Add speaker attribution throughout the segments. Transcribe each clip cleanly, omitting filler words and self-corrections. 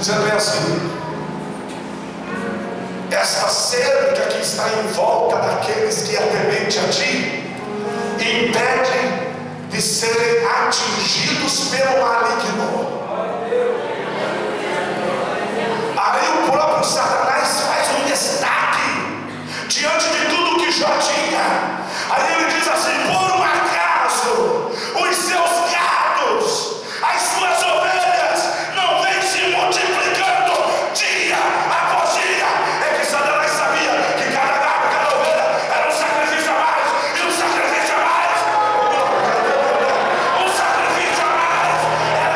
Speaker 1: dizendo bem assim: esta cerca que está em volta daqueles que é temente a ti, impede de serem atingidos pelo maligno. Aí o próprio Satanás faz um destaque diante de tudo que Jó tinha. Aí ele diz assim: por um acaso os seus gados, as suas ovelhas não vêm se multiplicando dia após dia? É que Satanás sabia que cada gado, cada ovelha era um sacrifício a mais, e um sacrifício a mais, um sacrifício a mais, era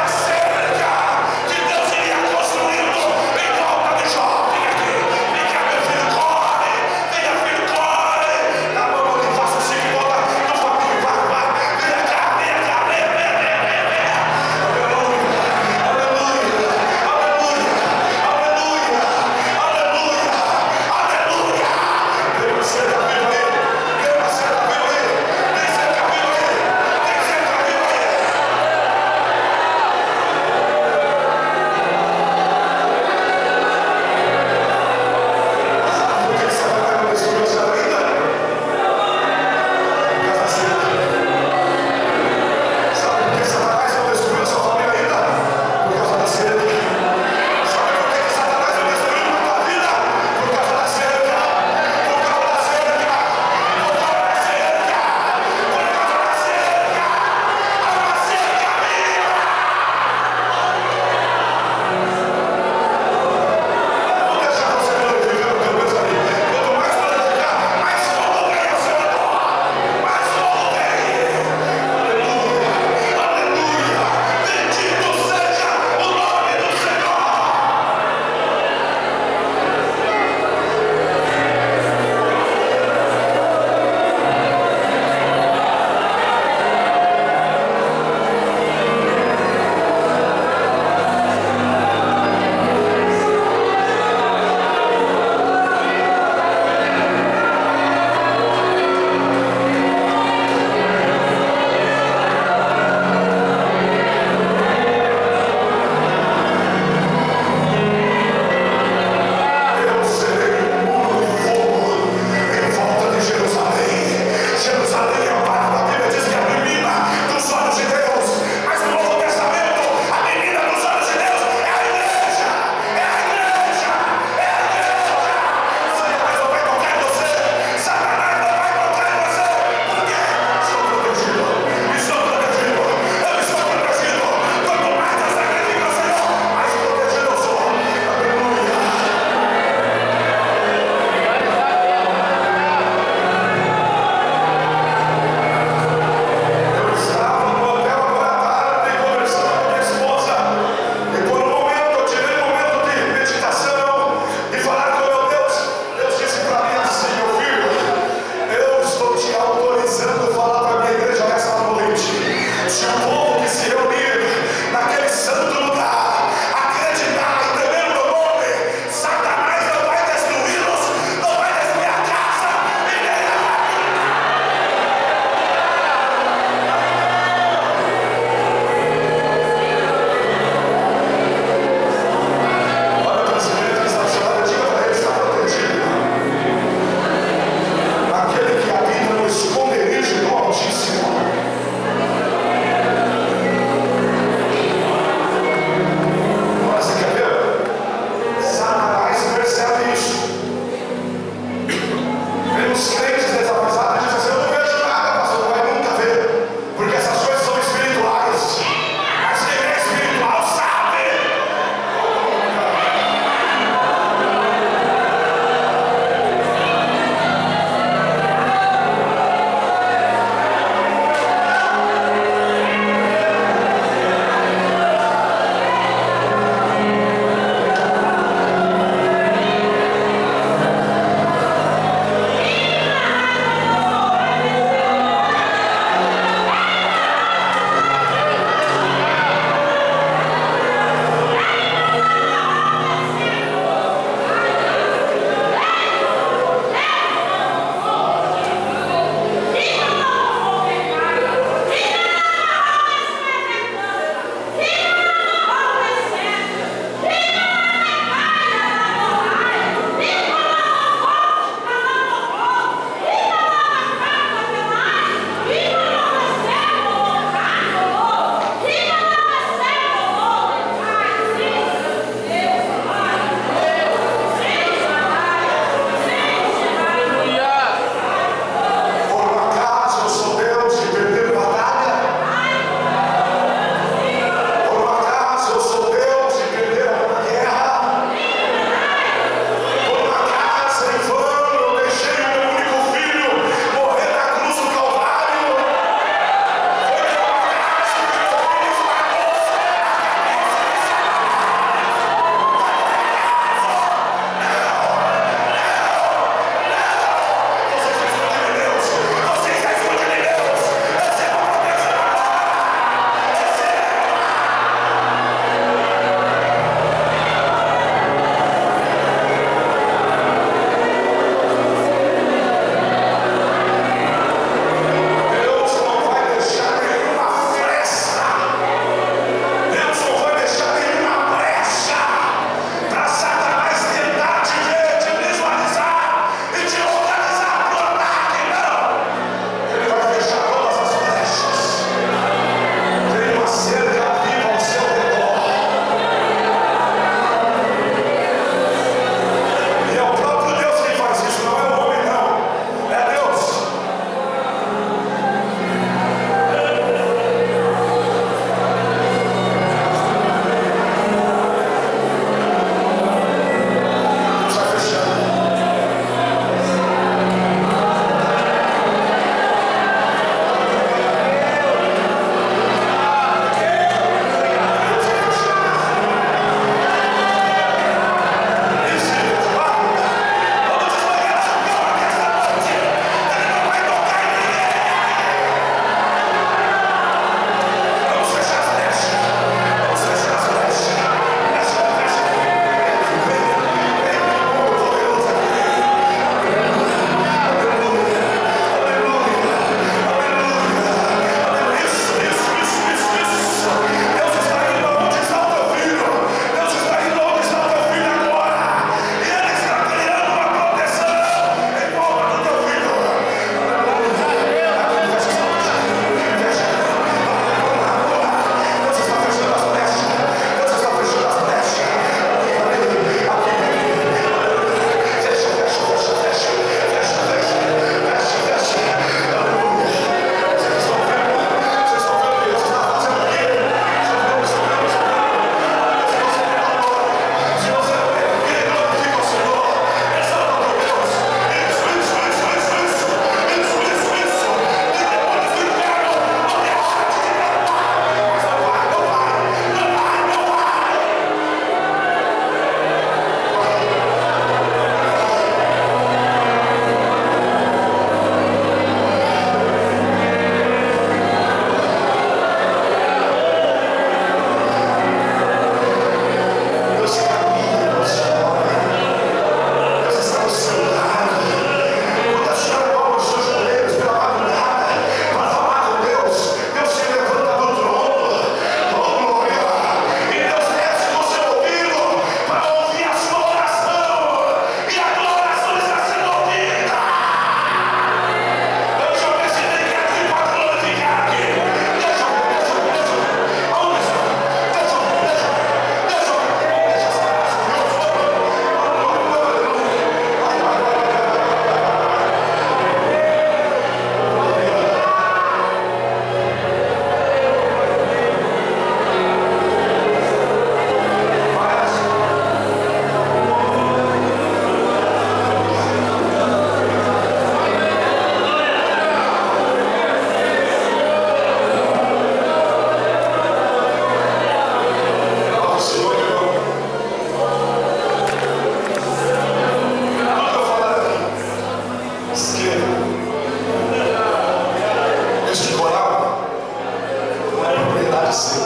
Speaker 1: assim.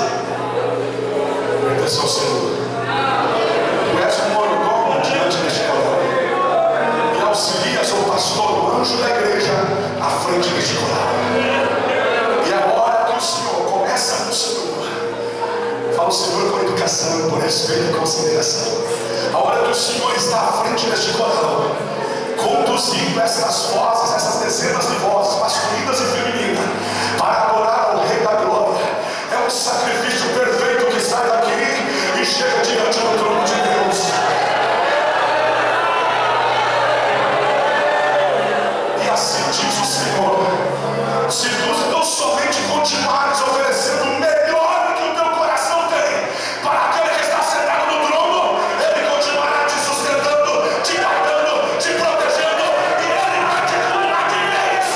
Speaker 1: Pertence ao Senhor. Tu és um mordomo diante deste coral. E auxilias o pastor, o anjo da igreja, à frente deste coral. E agora que o Senhor começa no Senhor, fala o Senhor com educação, por respeito e consideração. A hora que o Senhor está à frente deste coral, conduzindo essas vozes, essas dezenas de vozes, masculinas e femininas, para adorar ao Rei da Glória, é um sacrifício perfeito que sai daqui e chega diante do trono de Deus. E assim diz o Senhor: se tu não somente continuares oferecendo o melhor que o teu coração tem para aquele que está sentado no trono, ele continuará te sustentando, te guardando, te protegendo, e ele vai te cuidar de bens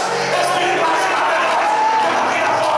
Speaker 1: espirituais e materiais pela vida fora.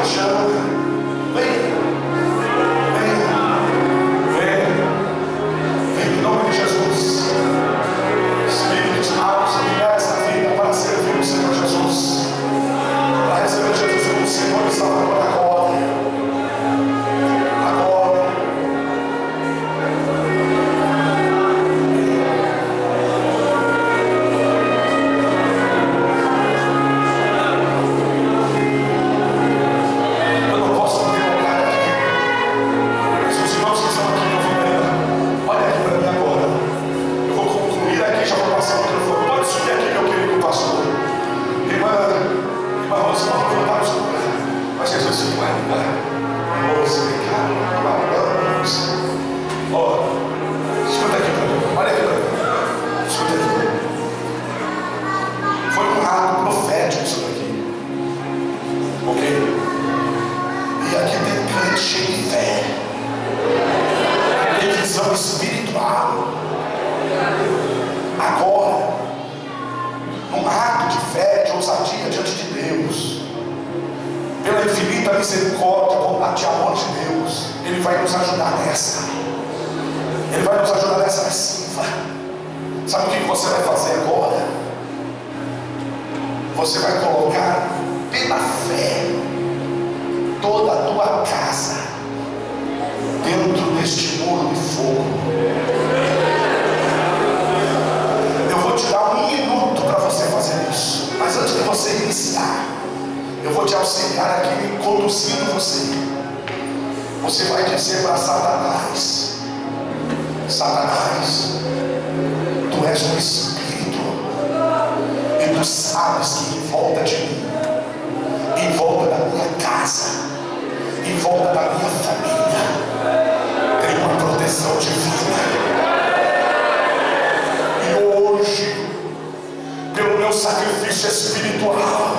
Speaker 1: te chama. Venha. Venha em nome de Jesus. Espíritos maus, liberta essa vida para servir o Senhor Jesus, para receber Jesus como Senhor e Salvador agora. Você vai colocar pela fé toda a tua casa dentro deste muro de fogo. Eu vou te dar 1 minuto para você fazer isso, mas antes de você iniciar, eu vou te auxiliar aqui conduzindo você. Você vai dizer para Satanás: Satanás, tu és um espírito, e tu sabes que em volta de mim, em volta da minha casa, em volta da minha família, tem uma proteção divina. E hoje, pelo meu sacrifício espiritual,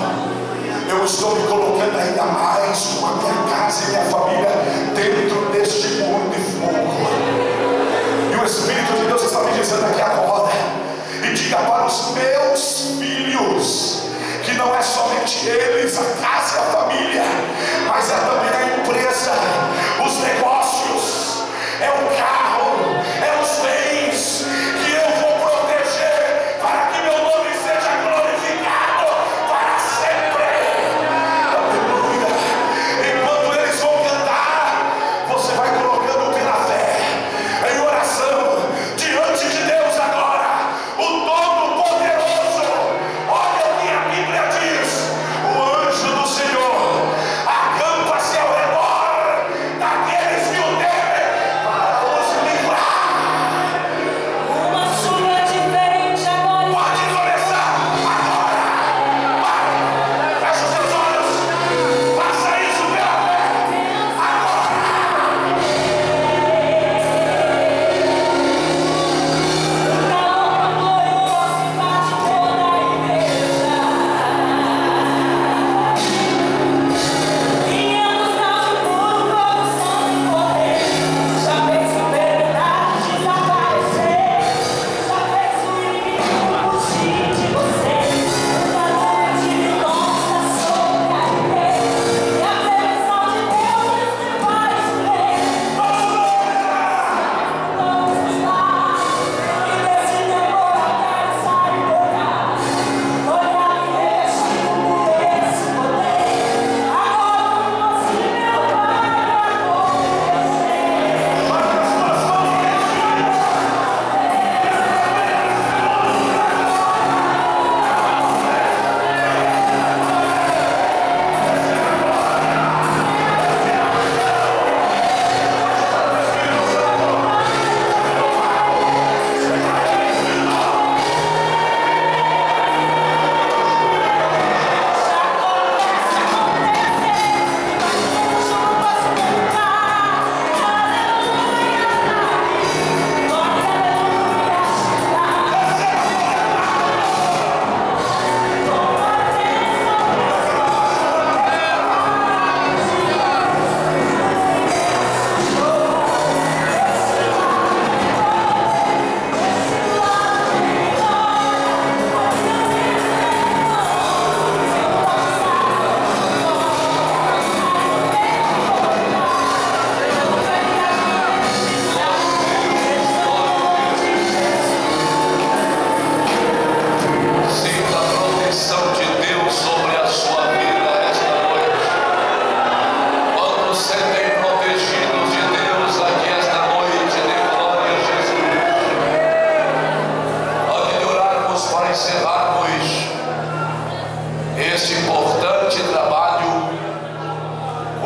Speaker 1: eu estou me colocando ainda mais com a minha casa e minha família dentro deste muro de fogo. E o Espírito de Deus está me dizendo aqui agora: e diga para os meus filhos que não é somente eles, a casa e a família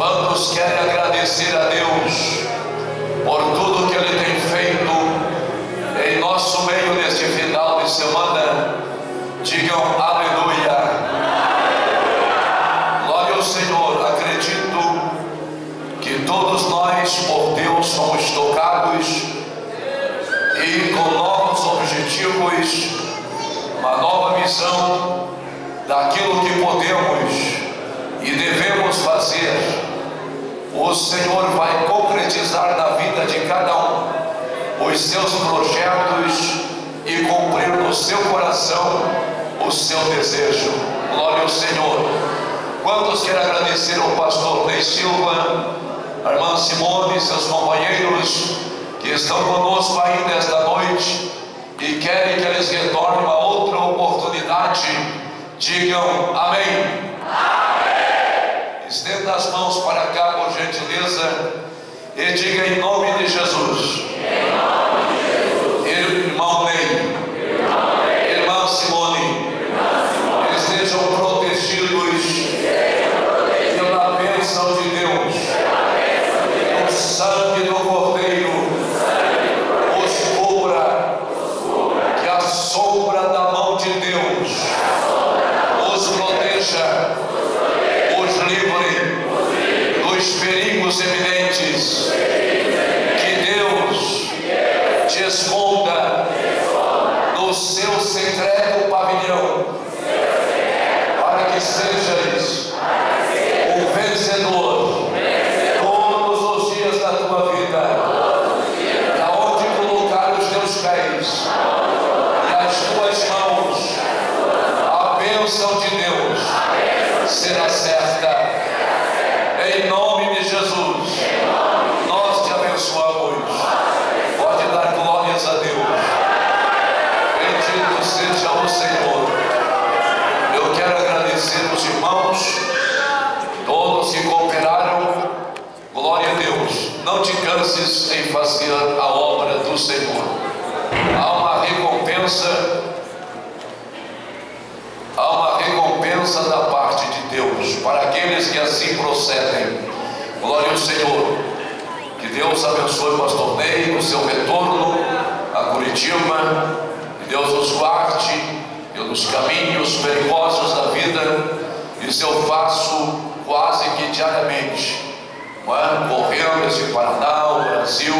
Speaker 2: Quantos querem agradecer a Deus por tudo que Ele tem feito em nosso meio neste final de semana? Digam aleluia. Glória ao Senhor. Acredito que todos nós, por Deus, somos tocados e com novos objetivos, uma nova visão daquilo que podemos e devemos fazer. O Senhor vai concretizar na vida de cada um os seus projetos e cumprir no seu coração o seu desejo. Glória ao Senhor. Quantos querem agradecer ao pastor Ney Silva, a irmã Simone e seus companheiros que estão conosco ainda esta noite e querem que eles retornem uma outra oportunidade? Digam amém. Estenda as mãos para cá, por gentileza, e diga em nome de Jesus. Irmão Ney, irmã Simone, estejam protegidos pela bênção de Deus. O sangue do Cordeiro os cubra, que a sombra da mão de Deus os proteja, livre dos perigos eminentes. Que Deus te esconda no seu secreto pavilhão, para que sejas um vencedor todos os dias da tua vida, aonde colocar os teus pés e as tuas mãos, a bênção de Deus será certa. Em nome de Jesus, nós te abençoamos. Pode dar glórias a Deus. Bendito seja o Senhor. Eu quero agradecer os irmãos, todos que cooperaram. Glória a Deus. Não te canses em fazer a obra do Senhor. Há uma recompensa. Há uma recompensa da parte de Deus para aqueles que assim procedem. Glória ao Senhor. Que Deus abençoe o pastor Ney no seu retorno a Curitiba. Que Deus nos guarde pelos caminhos perigosos da vida. Isso eu faço quase que diariamente, correndo esse Paraná, o Brasil,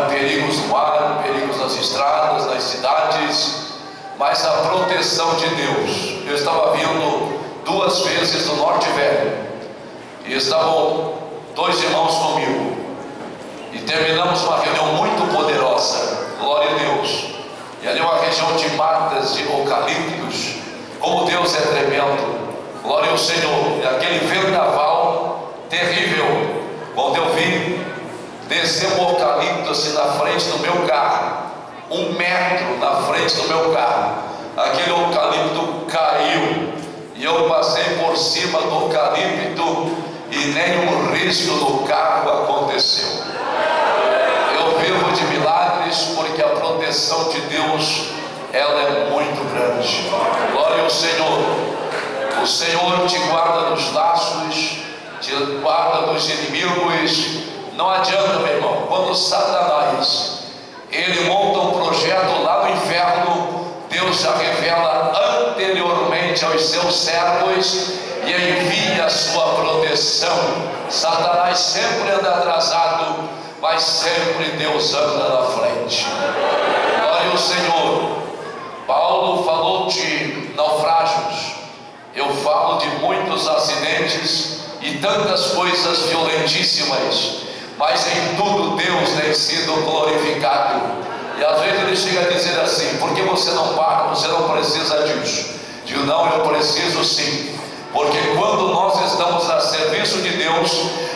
Speaker 2: perigos no ar, perigos nas estradas, nas cidades, mas a proteção de Deus. Eu estava vindo 2 vezes do Norte Velho e estavam 2 irmãos comigo e terminamos uma reunião muito poderosa. Glória a Deus. E ali uma região de matas, de eucaliptos, como Deus é tremendo. Glória ao Senhor. E aquele vendaval terrível, quando eu vi descer um eucalipto assim na frente do meu carro, 1 metro na frente do meu carro, aquele eucalipto caiu e eu passei por cima do eucalipto e nenhum risco no carro aconteceu. Eu vivo de milagres porque a proteção de Deus, ela é muito grande. Glória ao Senhor. O Senhor te guarda dos laços, te guarda dos inimigos. Não adianta, meu irmão, quando Satanás ele monta um projeto lá no inferno, Deus já revela anteriormente aos seus servos e envia a sua proteção. Satanás sempre anda atrasado, mas sempre Deus anda na frente. Glória ao Senhor. Paulo falou de naufrágios, eu falo de muitos acidentes e tantas coisas violentíssimas, mas em tudo Deus tem sido glorificado. E às vezes ele chega a dizer assim: por que você não para? Você não precisa disso. Digo, não, eu preciso sim, porque quando nós estamos a serviço de Deus,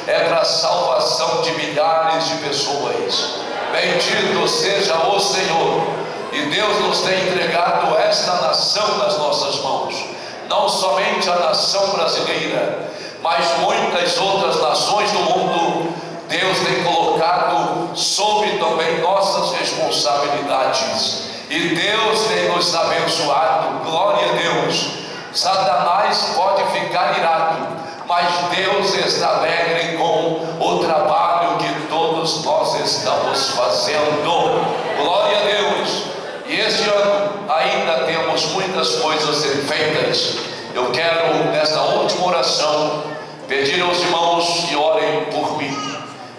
Speaker 2: é para a salvação de milhares de pessoas. Bendito seja o Senhor. E Deus nos tem entregado esta nação nas nossas mãos, não somente a nação brasileira, mas muitas outras nações do mundo. Deus tem colocado sob também nossas responsabilidades, e Deus tem nos abençoado. Glória a Deus. Satanás pode ficar irado, mas Deus está alegre com o trabalho que todos nós estamos fazendo. Glória a Deus. E este ano ainda temos muitas coisas a ser feitas. Eu quero, nesta última oração, pedir aos irmãos que orem por mim.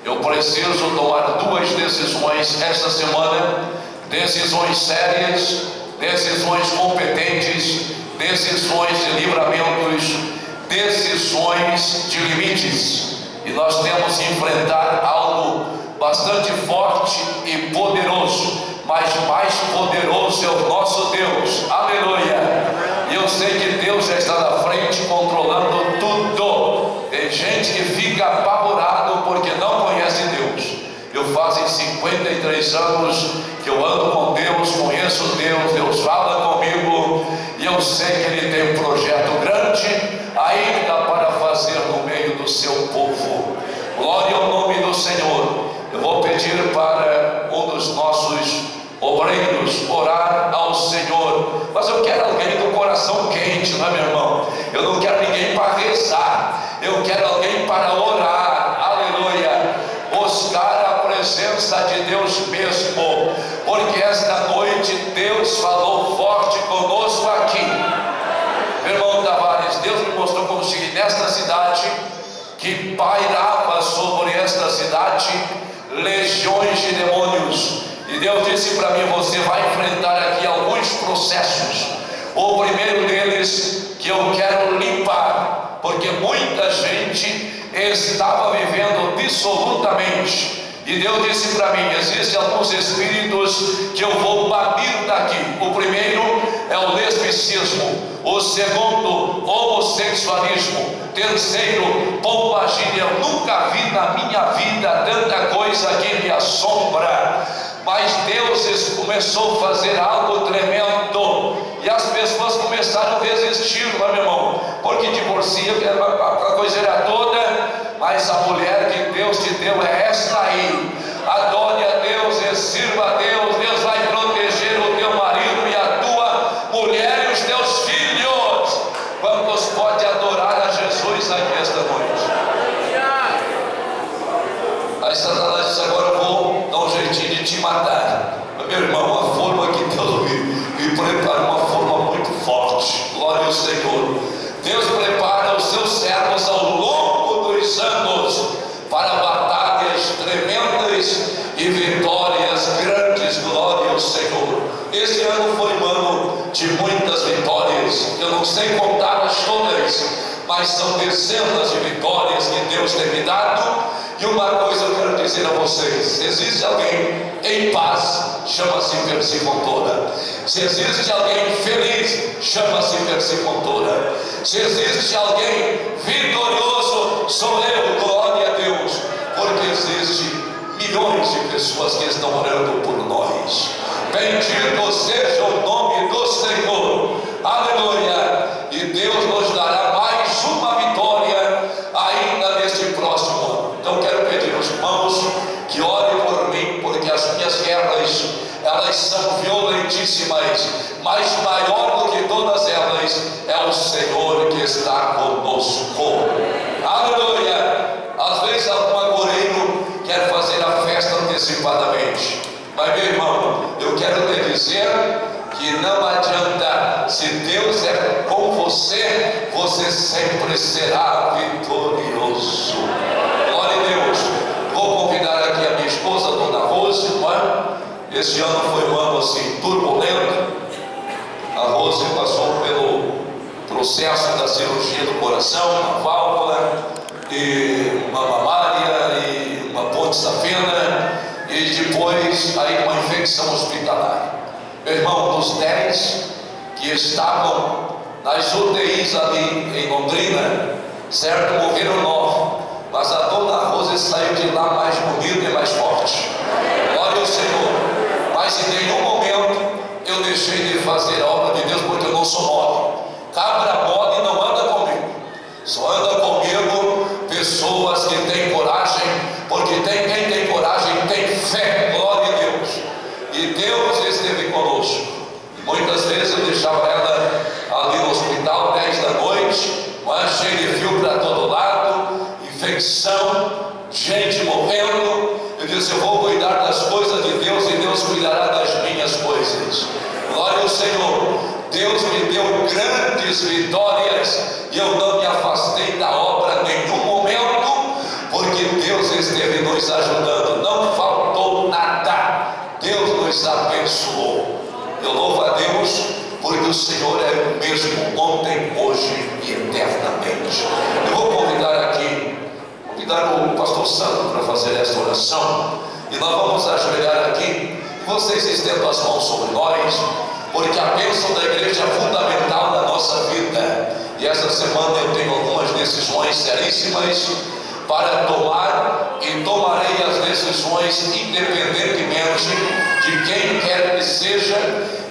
Speaker 2: Eu preciso tomar 2 decisões esta semana, decisões sérias, decisões competentes, decisões de livramentos, decisões de limites. E nós temos que enfrentar algo bastante forte e poderoso, mas mais poderoso é o nosso Deus. Aleluia! E eu sei que Deus já está na frente controlando tudo. Tem gente que fica apavorado porque não conhece Deus. Eu faço 53 anos que eu ando com Deus, conheço Deus, Deus fala comigo, e eu sei que Ele tem um projeto grande ainda para fazer no meio do seu povo. Glória ao nome do Senhor. Eu vou pedir para um dos nossos obreiros orar ao Senhor, mas eu quero alguém com o coração quente, não é, meu irmão? Eu não quero ninguém para rezar, eu quero alguém para orar. Aleluia! Buscar a presença de Deus mesmo, porque esta noite Deus falou forte conosco aqui. Meu irmão Tavares, Deus me mostrou como se nesta cidade, que pairava sobre esta cidade legiões de demônios, e Deus disse para mim: você vai enfrentar aqui alguns processos. O primeiro deles que eu quero limpar, porque muita gente estava vivendo dissolutamente, e Deus disse para mim: existem alguns espíritos que eu vou banir daqui. O primeiro é o lesbicismo, o segundo, homossexualismo, terceiro, pombagira. Eu nunca vi na minha vida tanta coisa que me assombra, mas Deus começou a fazer algo tremendo, e as pessoas começaram a resistir, não é, meu irmão? Porque divorcia, a coisa era toda, mas a mulher que Deus te deu é esta aí. Adore a Deus e sirva a Deus. Deus vai proteger o teu marido e a tua mulher e os teus filhos. Quantos pode adorar a Jesus aqui esta noite? Aí Satanás disse: agora eu vou dar um jeitinho de te matar. Mas, meu irmão, a forma que Deus me prepara, uma forma muito forte. Glória ao Senhor. Deus prepara os seus servos ao longo dos anos para batalhas tremendas e vitórias grandes. Glória ao Senhor. Esse ano foi um ano de muitas vitórias. Eu não sei contá-las todas, mas são dezenas de vitórias que Deus tem me dado. E uma coisa eu quero dizer a vocês: se existe alguém em paz, chama-se Persicontora. Se existe alguém feliz, chama-se Persicontora. Se existe alguém vitorioso, sou eu. Glória a Deus, porque existe milhões de pessoas que estão orando por nós. Bendito seja o nome do Senhor. Aleluia. E Deus nos dará mais uma vitória ainda neste próximo ano. Então quero pedir aos irmãos que orem por mim, porque as minhas guerras, elas são violentíssimas, mas maior do que todas elas é o Senhor que está conosco. Aleluia. Às vezes algum agoreiro quer fazer a festa antecipadamente, mas, meu irmão, eu quero te dizer que não adianta. Se Deus é com você, você sempre será vitorioso. Glória a Deus. Vou convidar aqui a minha esposa, Dona Rose, não é? Esse ano foi um ano assim turbulento. A Rose passou pelo processo da cirurgia do coração, uma válvula e uma mamária e uma ponte safena, e depois aí uma infecção hospitalar. Meu irmão, dos 10 que estavam nas UTIs ali em Londrina, certo, morreram 9, mas a Dona Rose saiu de lá mais bonita e mais forte. Glória ao Senhor. Mas em nenhum momento eu deixei de fazer a obra de Deus, porque eu não sou mole. Cabra mole não anda comigo. Só anda comigo pessoas que têm coragem, porque quem tem coragem tem fé. Glória a Deus. E Deus esteve conosco. Muitas vezes eu deixava ela ali no hospital 10 da noite, mas cheio de fio para todo lado. infecção, gente morrendo. Eu disse: eu vou cuidar das coisas de Deus e Deus cuidará das minhas coisas. Glória ao Senhor. Deus me deu grandes vitórias e eu não me afastei da obra em nenhum momento, porque Deus esteve nos ajudando. Não faltou nada. Deus nos abençoou. Eu louvo a Deus, porque o Senhor é o mesmo ontem, hoje e eternamente. Eu vou convidar o pastor Santo para fazer esta oração, e nós vamos ajoelhar aqui. Vocês estendam as mãos sobre nós, porque a bênção da igreja é fundamental na nossa vida. E essa semana eu tenho algumas decisões seríssimas para tomar, e tomarei as decisões independentemente de quem quer que seja,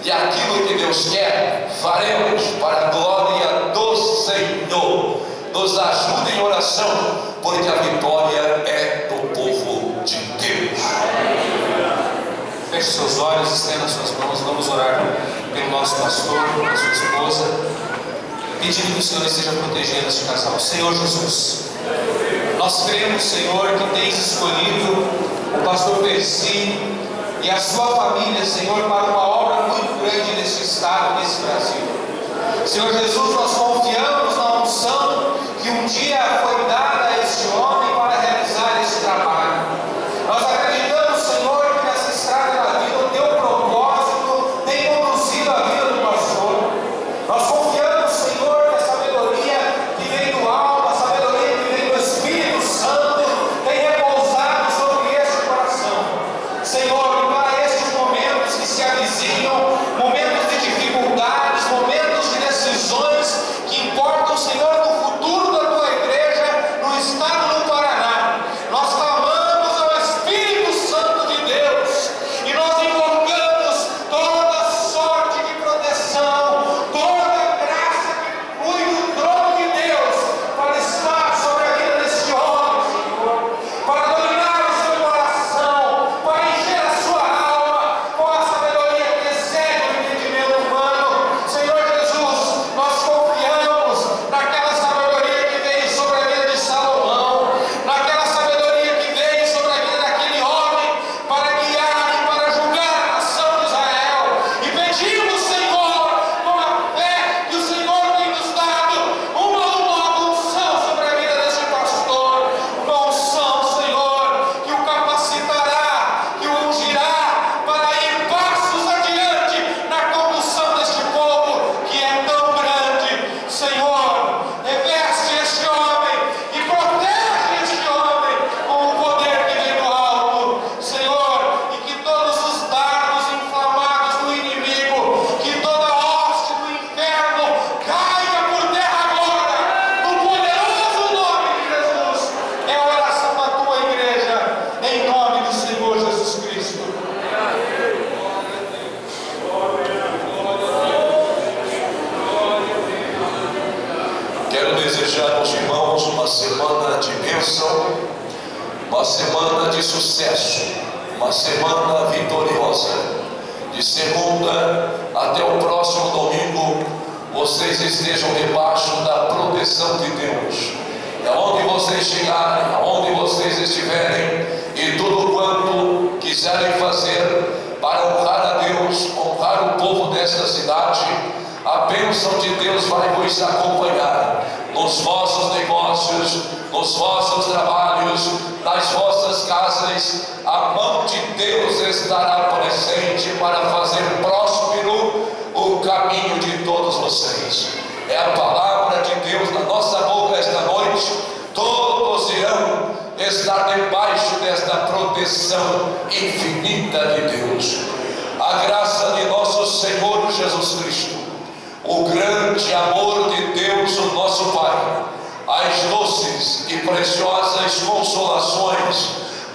Speaker 2: e aquilo que Deus quer, faremos para a glória do Senhor. Nos ajude em oração, porque a vitória é do povo de Deus.
Speaker 3: Feche seus olhos, estenda suas mãos. Vamos orar pelo nosso pastor, pela sua esposa, pedindo que o Senhor esteja protegendo este casal. Senhor Jesus, nós cremos, Senhor, que tens escolhido o pastor Percy e a sua família, Senhor, para uma obra muito grande nesse estado, nesse Brasil. Senhor Jesus, nós confiamos na unção que um dia foi dada a este homem para realizar esse trabalho. Nós acreditamos, Senhor, que nessa estrada da vida o teu propósito tem conduzido a vida do pastor. Nós confiamos, Senhor, que a sabedoria que vem do alto, a sabedoria que vem do Espírito Santo, tem repousado sobre este coração. Senhor, para estes momentos que se avizinham, momentos de dificuldades, momentos de decisões que importam, Senhor, no futuro da tua igreja, no estado do Paraná. Nós clamamos ao Espírito Santo de Deus e nós invocamos toda sorte de proteção, toda graça que flui do trono de Deus para estar sobre a vida deste homem, Senhor, para dominar o seu coração, para encher a sua alma com a sabedoria que excede o entendimento humano. Senhor Jesus, nós confiamos naquela sabedoria que veio sobre a vida de Salomão, naquela sabedoria que veio sobre a vida daquele homem para guiar e para julgar a nação de Israel. E pedimos, Senhor, com a fé que o Senhor tem nos dado, uma unção sobre a vida deste pastor, uma unção, Senhor, que o capacitará, que o ungirá para ir passos adiante na condução deste povo que é tão grande. Senhor, reveste este homem e protege este homem com o poder que vem do alto, Senhor, e que todos os dardos inflamados do inimigo, que toda hoste do inferno caia por terra agora, no poderoso nome de Jesus. É a oração da tua igreja, em nome do Senhor Jesus Cristo.
Speaker 2: Quero desejar aos irmãos uma semana de bênção, uma semana de sucesso, uma semana vitoriosa. De segunda até o próximo domingo, vocês estejam debaixo da proteção de Deus. E aonde vocês chegarem, aonde vocês estiverem, e tudo quanto quiserem fazer para honrar a Deus, honrar o povo desta cidade, a bênção de Deus vai vos acompanhar nos vossos negócios, nos vossos trabalhos, nas vossas casas. A mão de Deus estará presente para fazer próspero o caminho de todos vocês. É a palavra de Deus na nossa boca esta noite. Todos irão estar debaixo desta proteção infinita de Deus. A graça de nosso Senhor Jesus Cristo, o grande amor de Deus, o nosso Pai, as doces e preciosas consolações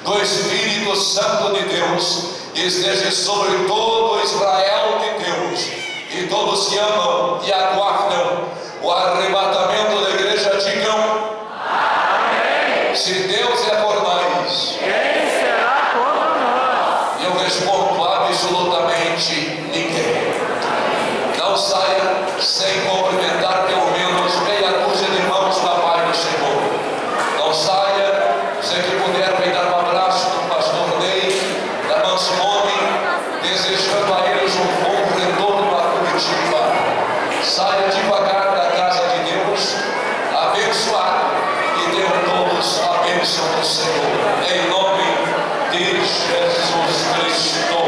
Speaker 2: do Espírito Santo de Deus esteja sobre todo Israel de Deus e todos que amam e aguardam o arrebatamento da igreja. Digam amém. Se Deus é por nós,
Speaker 4: Quem será contra nós?
Speaker 2: eu respondo absolutamente ninguém. Não saia sem cumprimentar pelo menos meia dúzia de irmãos da paz do Senhor. Não saia Declaramos a bênção do Senhor, em nome de Jesus Cristo.